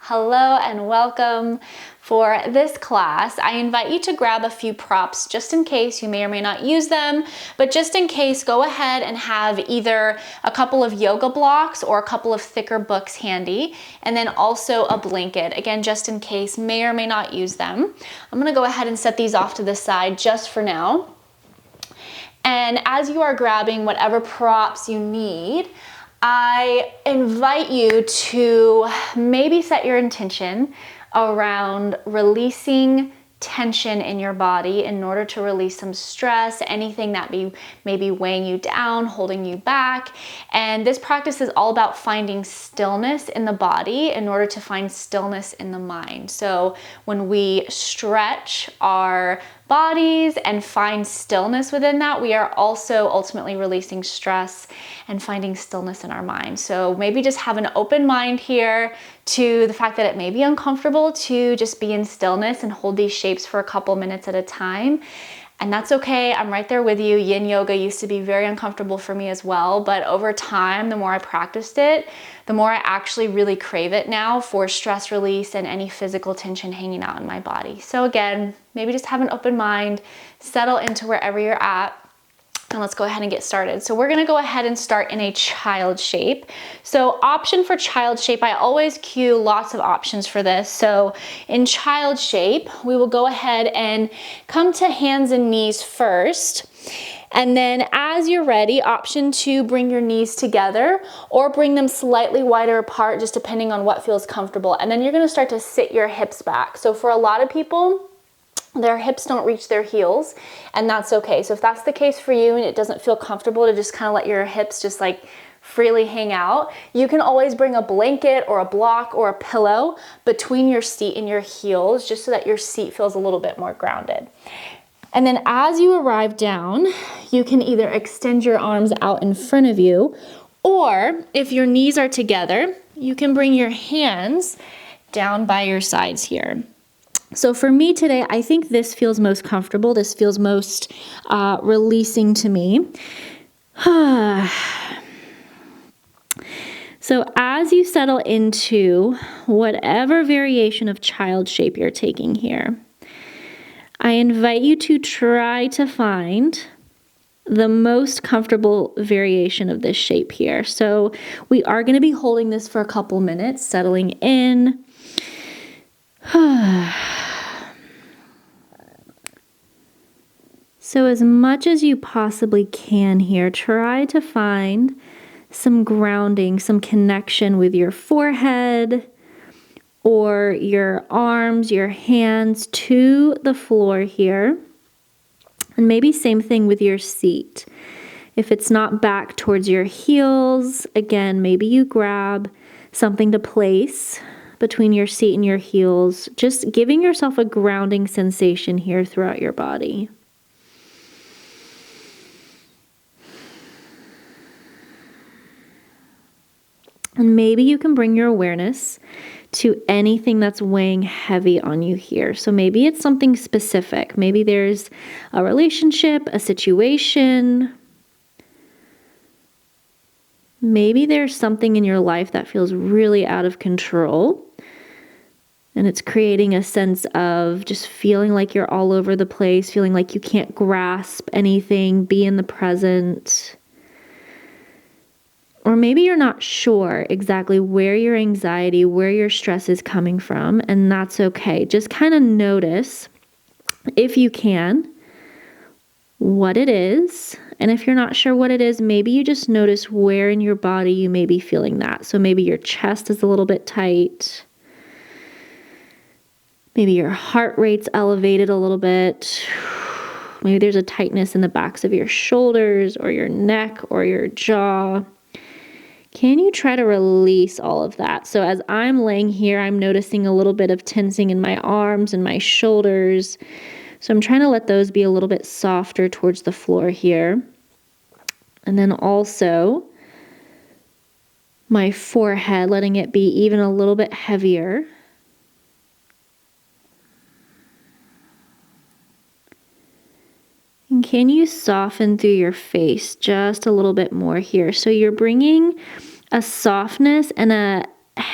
Hello and welcome. For this class, I invite you to grab a few props just in case. You may or may not use them, but just in case, go ahead and have either a couple of yoga blocks or a couple of thicker books handy, and then also a blanket. Again, just in case, may or may not use them. I'm gonna go ahead and set these off to the side just for now. And as you are grabbing whatever props you need, I invite you to maybe set your intention around releasing tension in your body in order to release some stress, anything that may be weighing you down, holding you back. And this practice is all about finding stillness in the body in order to find stillness in the mind. So when we stretch our bodies and find stillness within that, we are also ultimately releasing stress and finding stillness in our mind. So maybe just have an open mind here to the fact that it may be uncomfortable to just be in stillness and hold these shapes for a couple minutes at a time. And that's okay, I'm right there with you. Yin yoga used to be very uncomfortable for me as well, but over time, the more I practiced it, the more I actually really crave it now for stress release and any physical tension hanging out in my body. So again, maybe just have an open mind, settle into wherever you're at, and let's go ahead and get started. So we're gonna go ahead and start in a child shape. So option for child shape, I always cue lots of options for this. So in child shape, we will go ahead and come to hands and knees first. And then as you're ready, option 2, bring your knees together or bring them slightly wider apart, just depending on what feels comfortable. And then you're gonna start to sit your hips back. So for a lot of people, their hips don't reach their heels, and that's okay. So if that's the case for you and it doesn't feel comfortable to just kind of let your hips just like freely hang out, you can always bring a blanket or a block or a pillow between your seat and your heels, just so that your seat feels a little bit more grounded. And then as you arrive down, you can either extend your arms out in front of you, or if your knees are together, you can bring your hands down by your sides here. So for me today, I think this feels most comfortable. This feels most releasing to me. So as you settle into whatever variation of child shape you're taking here, I invite you to try to find the most comfortable variation of this shape here. So we are going to be holding this for a couple minutes, settling in. So as much as you possibly can here, try to find some grounding, some connection with your forehead or your arms, your hands to the floor here. And maybe same thing with your seat. If it's not back towards your heels, again, maybe you grab something to place between your seat and your heels, just giving yourself a grounding sensation here throughout your body. And maybe you can bring your awareness to anything that's weighing heavy on you here. So maybe it's something specific. Maybe there's a relationship, a situation. Maybe there's something in your life that feels really out of control. And it's creating a sense of just feeling like you're all over the place, feeling like you can't grasp anything, be in the present. Or maybe you're not sure exactly where your anxiety, where your stress is coming from, and that's okay. Just kind of notice, if you can, what it is. And if you're not sure what it is, maybe you just notice where in your body you may be feeling that. So maybe your chest is a little bit tight. Maybe your heart rate's elevated a little bit. Maybe there's a tightness in the backs of your shoulders or your neck or your jaw. Can you try to release all of that? So as I'm laying here, I'm noticing a little bit of tensing in my arms and my shoulders. So I'm trying to let those be a little bit softer towards the floor here. And then also my forehead, letting it be even a little bit heavier. And can you soften through your face just a little bit more here? So you're bringing a softness and a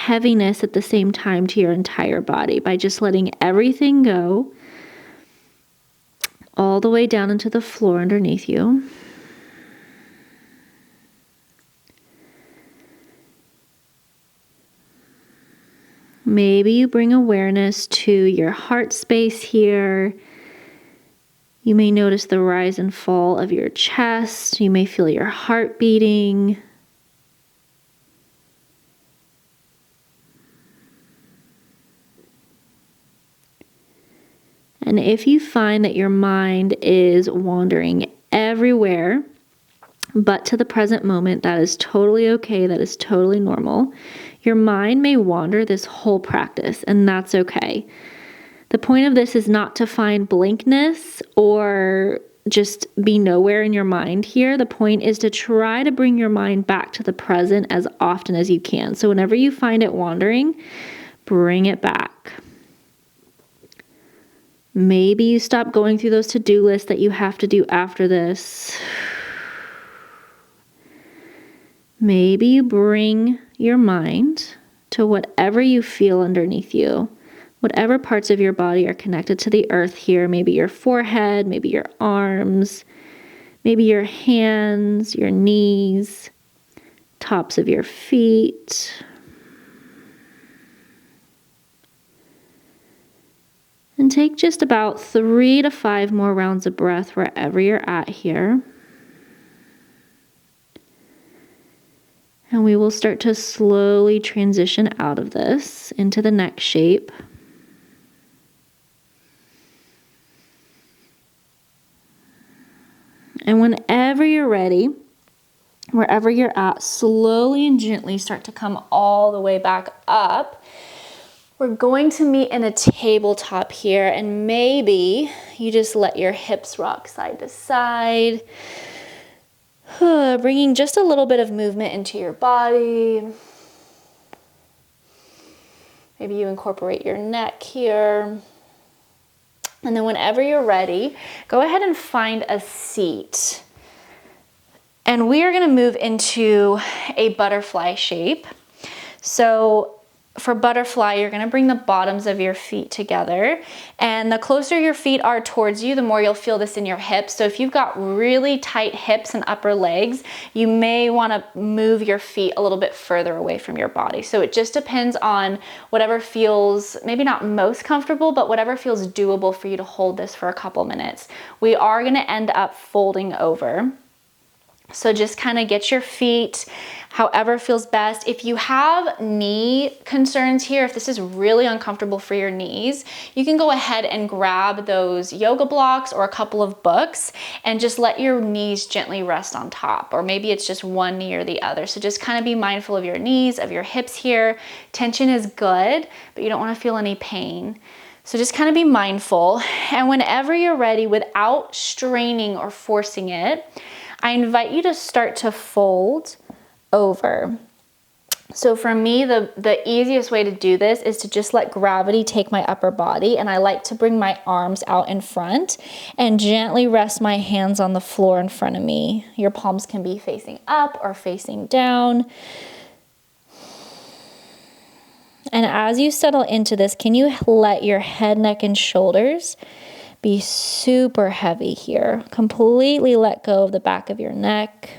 heaviness at the same time to your entire body by just letting everything go all the way down into the floor underneath you. Maybe you bring awareness to your heart space here. You may notice the rise and fall of your chest. You may feel your heart beating. And if you find that your mind is wandering everywhere but to the present moment, that is totally okay. That is totally normal. Your mind may wander this whole practice, and that's okay. The point of this is not to find blankness or just be nowhere in your mind here. The point is to try to bring your mind back to the present as often as you can. So whenever you find it wandering, bring it back. Maybe you stop going through those to-do lists that you have to do after this. Maybe you bring your mind to whatever you feel underneath you, whatever parts of your body are connected to the earth here, maybe your forehead, maybe your arms, maybe your hands, your knees, tops of your feet. And take just about 3 to 5 more rounds of breath wherever you're at here. And we will start to slowly transition out of this into the next shape. And whenever you're ready, wherever you're at, slowly and gently start to come all the way back up. We're going to meet in a tabletop here, and maybe you just let your hips rock side to side. Bringing just a little bit of movement into your body. Maybe you incorporate your neck here. And then whenever you're ready, go ahead and find a seat. And we are going to move into a butterfly shape. So for butterfly, you're going to bring the bottoms of your feet together, and the closer your feet are towards you, the more you'll feel this in your hips. So if you've got really tight hips and upper legs, you may want to move your feet a little bit further away from your body. So it just depends on whatever feels maybe not most comfortable, but whatever feels doable for you to hold this for a couple minutes. We are going to end up folding over. So just kind of get your feet however feels best. If you have knee concerns here, if this is really uncomfortable for your knees, you can go ahead and grab those yoga blocks or a couple of books and just let your knees gently rest on top. Or maybe it's just one knee or the other. So just kind of be mindful of your knees, of your hips here. Tension is good, but you don't want to feel any pain. So just kind of be mindful. And whenever you're ready, without straining or forcing it, I invite you to start to fold over. So for me, the easiest way to do this is to just let gravity take my upper body, and I like to bring my arms out in front and gently rest my hands on the floor in front of me. Your palms can be facing up or facing down. And as you settle into this, can you let your head, neck, and shoulders be super heavy here? Completely let go of the back of your neck.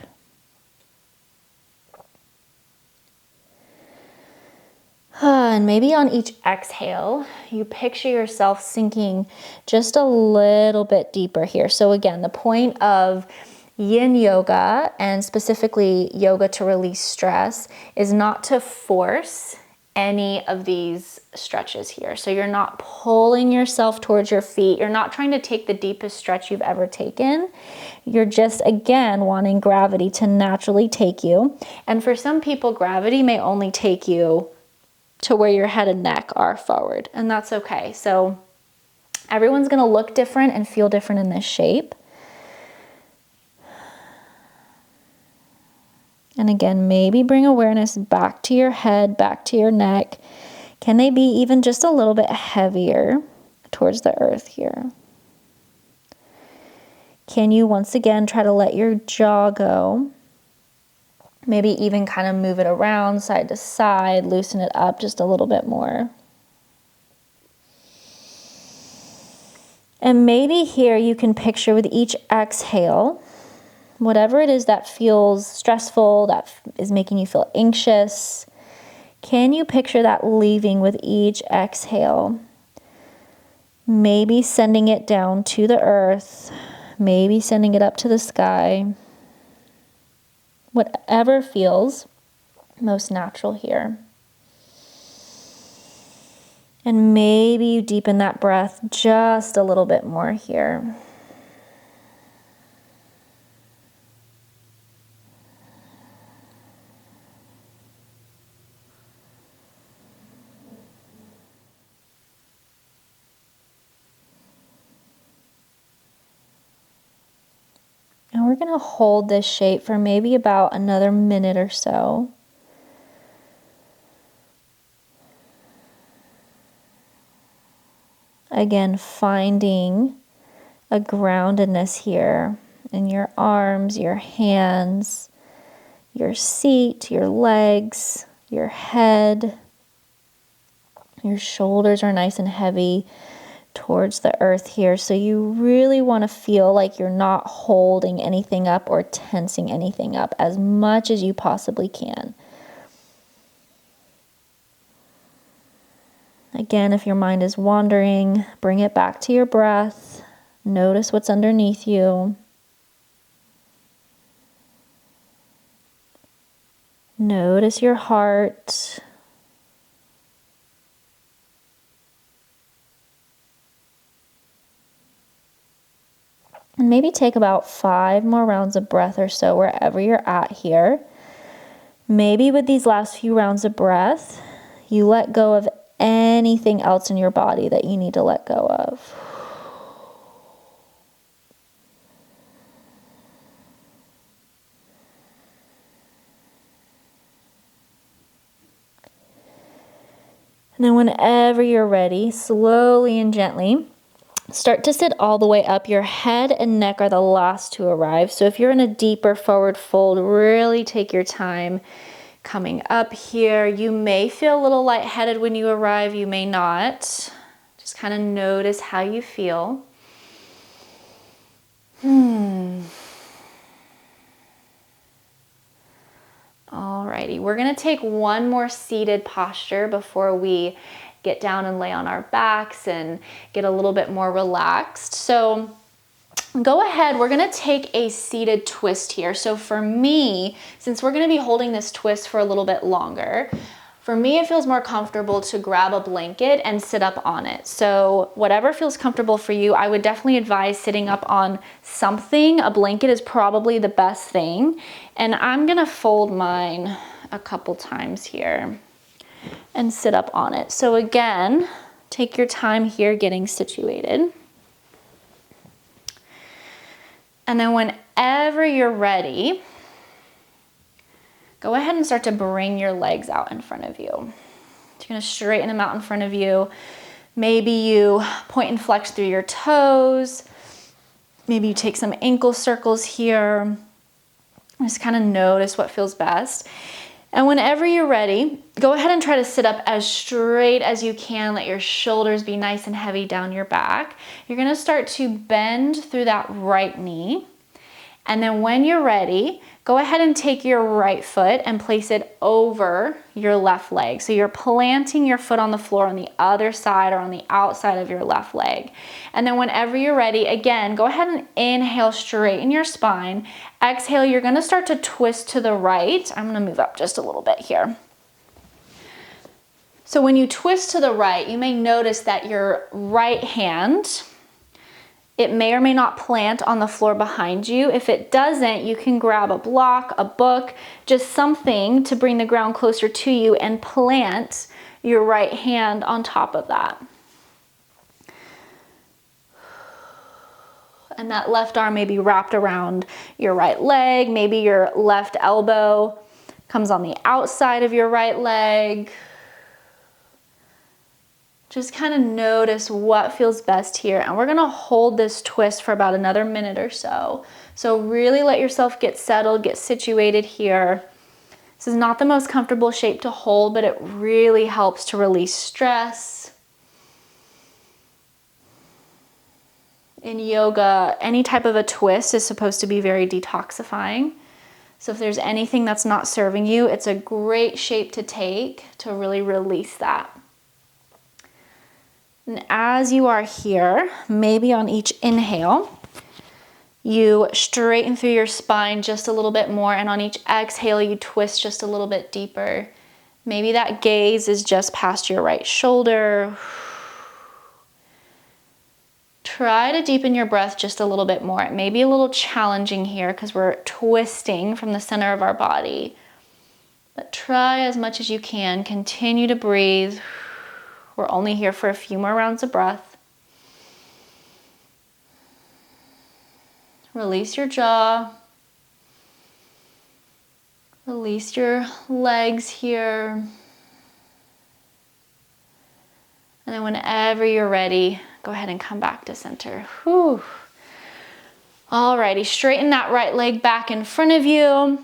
And maybe on each exhale, you picture yourself sinking just a little bit deeper here. So again, the point of yin yoga, and specifically yoga to release stress, is not to force any of these stretches here. So you're not pulling yourself towards your feet. You're not trying to take the deepest stretch you've ever taken. You're just, again, wanting gravity to naturally take you. And for some people, gravity may only take you to where your head and neck are forward, and that's okay. So everyone's gonna look different and feel different in this shape. And again, maybe bring awareness back to your head, back to your neck. Can they be even just a little bit heavier towards the earth here? Can you once again try to let your jaw go? Maybe even kind of move it around side to side, loosen it up just a little bit more. And maybe here you can picture with each exhale, whatever it is that feels stressful, that is making you feel anxious, can you picture that leaving with each exhale? Maybe sending it down to the earth, maybe sending it up to the sky. Whatever feels most natural here. And maybe you deepen that breath just a little bit more here. And we're going to hold this shape for maybe about another minute or so. Again, finding a groundedness here in your arms, your hands, your seat, your legs, your head. Your shoulders are nice and heavy towards the earth here. So you really want to feel like you're not holding anything up or tensing anything up as much as you possibly can. Again, if your mind is wandering, bring it back to your breath. Notice what's underneath you. Notice your heart. And maybe take about 5 more rounds of breath or so wherever you're at here. Maybe with these last few rounds of breath, you let go of anything else in your body that you need to let go of. And then whenever you're ready, slowly and gently, start to sit all the way up. Your head and neck are the last to arrive. So if you're in a deeper forward fold, really take your time coming up here. You may feel a little lightheaded when you arrive. You may not. Just kind of notice how you feel. Alrighty, we're going to take one more seated posture before we get down and lay on our backs and get a little bit more relaxed. So go ahead, we're going to take a seated twist here. So for me, since we're going to be holding this twist for a little bit longer, for me it feels more comfortable to grab a blanket and sit up on it. So whatever feels comfortable for you, I would definitely advise sitting up on something. A blanket is probably the best thing. And I'm going to fold mine a couple times here and sit up on it. So again, take your time here getting situated. And then whenever you're ready, go ahead and start to bring your legs out in front of you. You're going to straighten them out in front of you. Maybe you point and flex through your toes. Maybe you take some ankle circles here. Just kind of notice what feels best. And whenever you're ready, go ahead and try to sit up as straight as you can. Let your shoulders be nice and heavy down your back. You're going to start to bend through that right knee. And then when you're ready, go ahead and take your right foot and place it over your left leg. So you're planting your foot on the floor on the other side or on the outside of your left leg. And then whenever you're ready, again, go ahead and inhale, straighten your spine. Exhale, you're going to start to twist to the right. I'm going to move up just a little bit here. So when you twist to the right, you may notice that your right hand, it may or may not plant on the floor behind you. If it doesn't, you can grab a block, a book, just something to bring the ground closer to you and plant your right hand on top of that. And that left arm may be wrapped around your right leg. Maybe your left elbow comes on the outside of your right leg. Just kind of notice what feels best here. And we're going to hold this twist for about another minute or so. So really let yourself get settled, get situated here. This is not the most comfortable shape to hold, but it really helps to release stress. In yoga, any type of a twist is supposed to be very detoxifying. So if there's anything that's not serving you, it's a great shape to take to really release that. And as you are here, maybe on each inhale, you straighten through your spine just a little bit more, and on each exhale, you twist just a little bit deeper. Maybe that gaze is just past your right shoulder. Try to deepen your breath just a little bit more. It may be a little challenging here because we're twisting from the center of our body. But try as much as you can. Continue to breathe. We're only here for a few more rounds of breath. Release your jaw. Release your legs here. And then whenever you're ready, go ahead and come back to center. Whew. Alrighty, straighten that right leg back in front of you.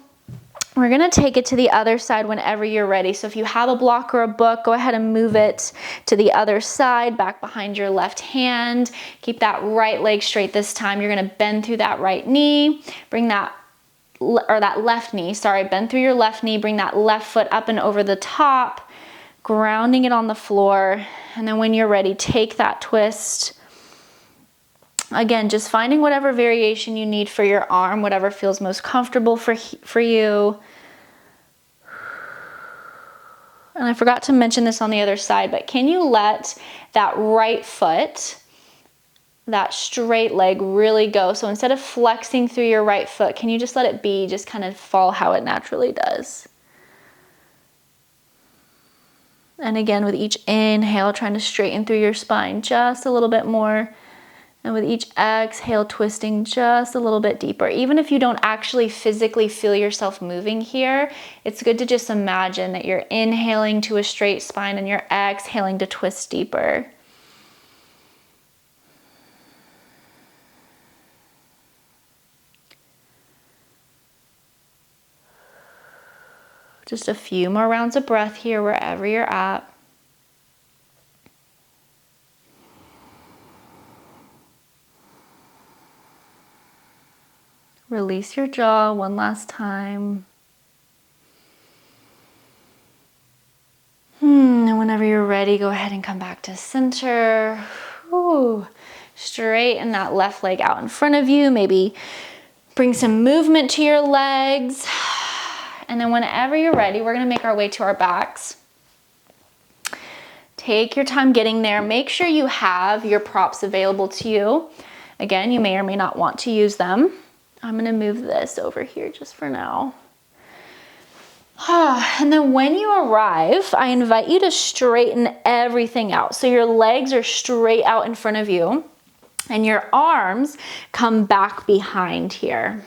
We're gonna take it to the other side whenever you're ready. So if you have a block or a book, go ahead and move it to the other side, back behind your left hand. Keep that right leg straight this time. You're gonna bend through that right knee. Bring that, or that left knee, sorry, bend through your left knee. Bring that left foot up and over the top, grounding it on the floor. And then when you're ready, take that twist. Again, just finding whatever variation you need for your arm, whatever feels most comfortable for you. And I forgot to mention this on the other side, but can you let that right foot, that straight leg really go? So instead of flexing through your right foot, can you just let it be, just kind of fall how it naturally does? And again, with each inhale, trying to straighten through your spine just a little bit more. And with each exhale, twisting just a little bit deeper. Even if you don't actually physically feel yourself moving here, it's good to just imagine that you're inhaling to a straight spine and you're exhaling to twist deeper. Just a few more rounds of breath here wherever you're at. Release your jaw one last time. And whenever you're ready, go ahead and come back to center. Ooh. Straighten that left leg out in front of you. Maybe bring some movement to your legs. And then whenever you're ready, we're gonna make our way to our backs. Take your time getting there. Make sure you have your props available to you. Again, you may or may not want to use them. I'm gonna move this over here just for now. And then when you arrive, I invite you to straighten everything out. So your legs are straight out in front of you and your arms come back behind here.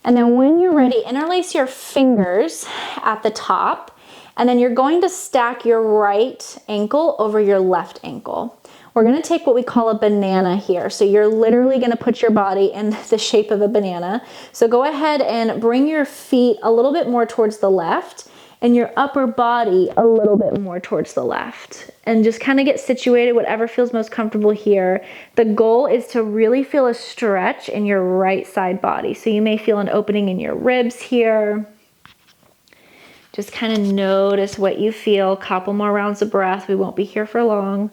And then when you're ready, interlace your fingers at the top, and then you're going to stack your right ankle over your left ankle. We're gonna take what we call a banana here. So you're literally gonna put your body in the shape of a banana. So go ahead and bring your feet a little bit more towards the left and your upper body a little bit more towards the left. And just kind of get situated, whatever feels most comfortable here. The goal is to really feel a stretch in your right side body. So you may feel an opening in your ribs here. Just kind of notice what you feel. Couple more rounds of breath. We won't be here for long.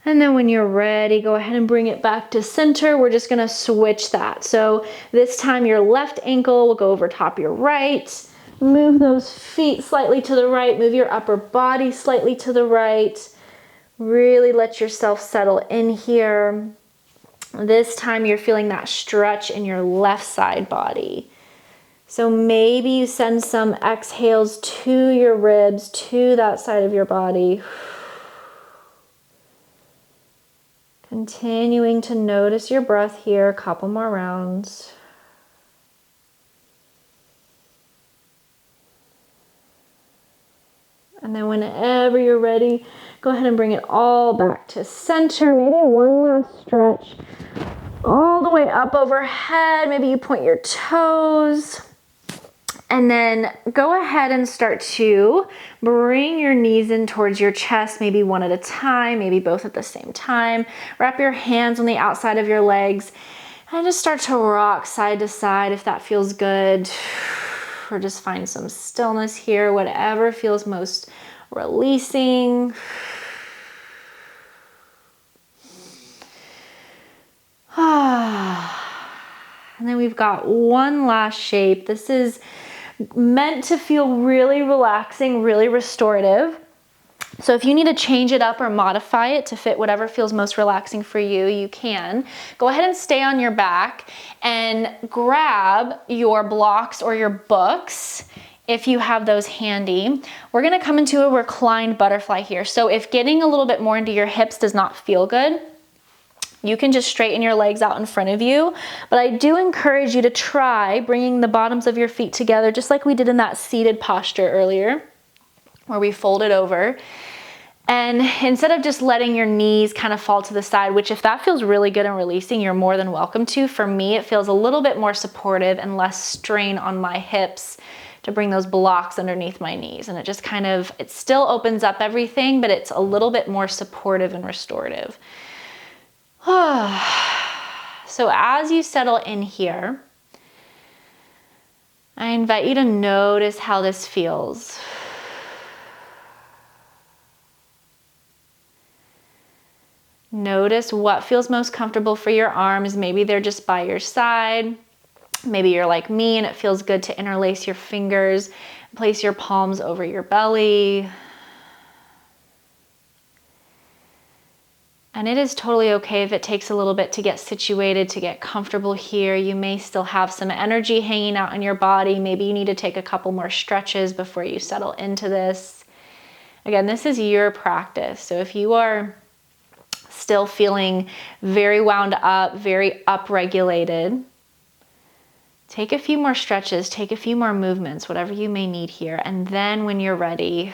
And then when you're ready, go ahead and bring it back to center. We're just gonna switch that. So this time your left ankle will go over top your right. Move those feet slightly to the right. Move your upper body slightly to the right. Really let yourself settle in here. This time you're feeling that stretch in your left side body. So maybe you send some exhales to your ribs, to that side of your body. Continuing to notice your breath here, a couple more rounds. And then whenever you're ready, Go ahead and bring it all back to center. Maybe one last stretch all the way up overhead. Maybe you point your toes. And then go ahead and start to bring your knees in towards your chest, maybe one at a time, maybe both at the same time. Wrap your hands on the outside of your legs and just start to rock side to side if that feels good. Or just find some stillness here, whatever feels most releasing. And then we've got one last shape. This is meant to feel really relaxing, really restorative. So if you need to change it up or modify it to fit whatever feels most relaxing for you, you can. Go ahead and stay on your back and grab your blocks or your books if you have those handy. We're gonna come into a reclined butterfly here. So if getting a little bit more into your hips does not feel good, you can just straighten your legs out in front of you. But I do encourage you to try bringing the bottoms of your feet together, just like we did in that seated posture earlier, where we folded over. And instead of just letting your knees kind of fall to the side, which if that feels really good and releasing, you're more than welcome to. For me, it feels a little bit more supportive and less strain on my hips to bring those blocks underneath my knees. And it just kind of, it still opens up everything, but it's a little bit more supportive and restorative. So as you settle in here, I invite you to notice how this feels. Notice what feels most comfortable for your arms. Maybe they're just by your side. Maybe you're like me and it feels good to interlace your fingers, place your palms over your belly. And it is totally okay if it takes a little bit to get situated, to get comfortable here. You may still have some energy hanging out in your body. Maybe you need to take a couple more stretches before you settle into this. Again, this is your practice. So if you are still feeling very wound up, very upregulated, take a few more stretches, take a few more movements, whatever you may need here. And then when you're ready,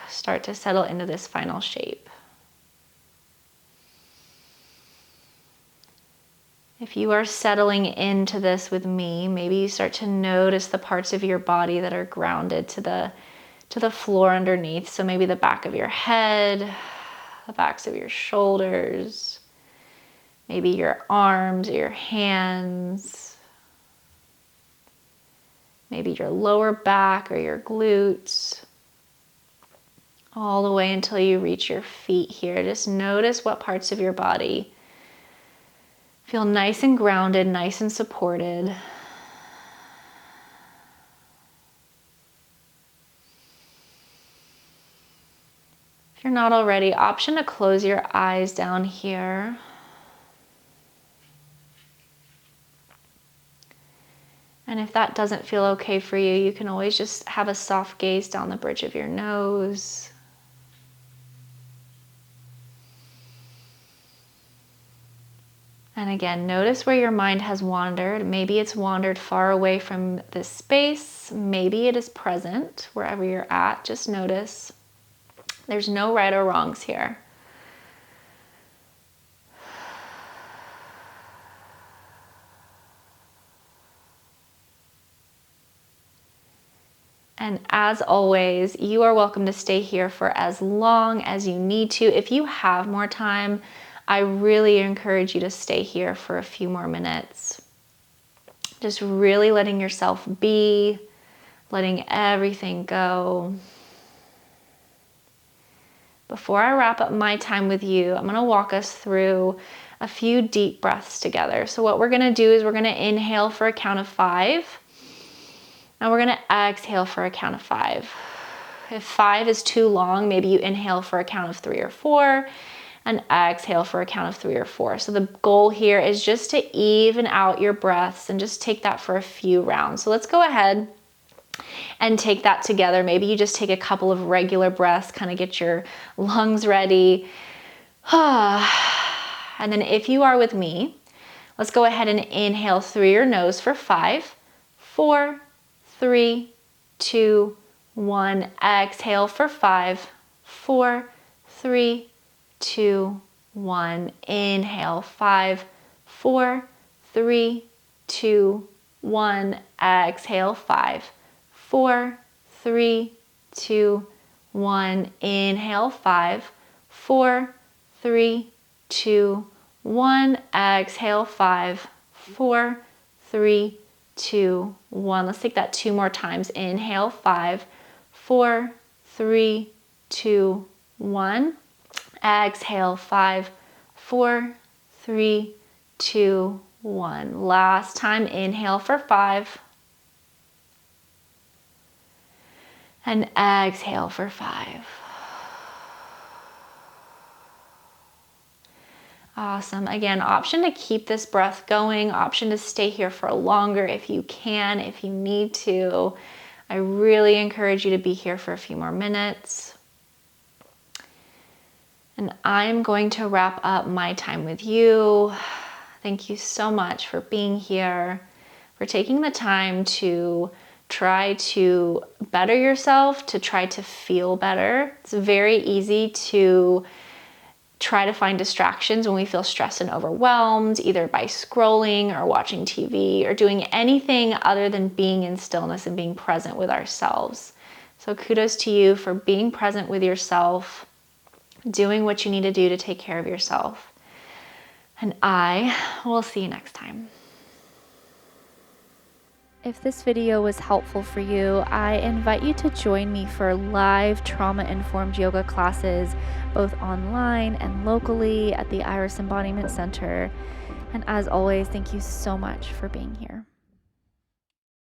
start to settle into this final shape. If you are settling into this with me, maybe you start to notice the parts of your body that are grounded to the floor underneath. So maybe the back of your head, the backs of your shoulders, maybe your arms or your hands, maybe your lower back or your glutes, all the way until you reach your feet here. Just notice what parts of your body feel nice and grounded, nice and supported. If you're not already, option to close your eyes down here. And if that doesn't feel okay for you, you can always just have a soft gaze down the bridge of your nose. And again, notice where your mind has wandered. Maybe it's wandered far away from this space. Maybe it is present wherever you're at. Just notice. There's no right or wrongs here. And as always, you are welcome to stay here for as long as you need to. If you have more time, I really encourage you to stay here for a few more minutes. Just really letting yourself be, letting everything go. Before I wrap up my time with you, I'm gonna walk us through a few deep breaths together. So what we're gonna do is we're gonna inhale for a count of 5. And we're gonna exhale for a count of 5. If 5 is too long, maybe you inhale for a count of 3 or 4 and exhale for a count of 3 or 4. So the goal here is just to even out your breaths and just take that for a few rounds. So let's go ahead and take that together. Maybe you just take a couple of regular breaths, kind of get your lungs ready. And then if you are with me, let's go ahead and inhale through your nose for 5, 4, 3, 2, 1. Exhale for 5, 4, 3, 2, 1. Inhale, 5, 4, 3, 2, 1. Exhale, 5, 4, 3, 2, 1. Inhale, 5, 4, 3, 2, 1. Exhale, 5, 4, 3, 2, 1. Let's take that 2 more times. Inhale, 5, 4, 3, 2, 1. Exhale, 5, 4, 3, 2, 1. Last time, inhale for 5. And exhale for 5. Awesome. Again, option to keep this breath going, option to stay here for longer if you can, if you need to. I really encourage you to be here for a few more minutes. And I'm going to wrap up my time with you. Thank you so much for being here, for taking the time to try to better yourself, to try to feel better. It's very easy to try to find distractions when we feel stressed and overwhelmed, either by scrolling or watching TV or doing anything other than being in stillness and being present with ourselves. So kudos to you for being present with yourself, doing what you need to do to take care of yourself. And I will see you next time. If this video was helpful for you, I invite you to join me for live trauma-informed yoga classes, both online and locally at the Iris Embodiment Center. And as always, thank you so much for being here.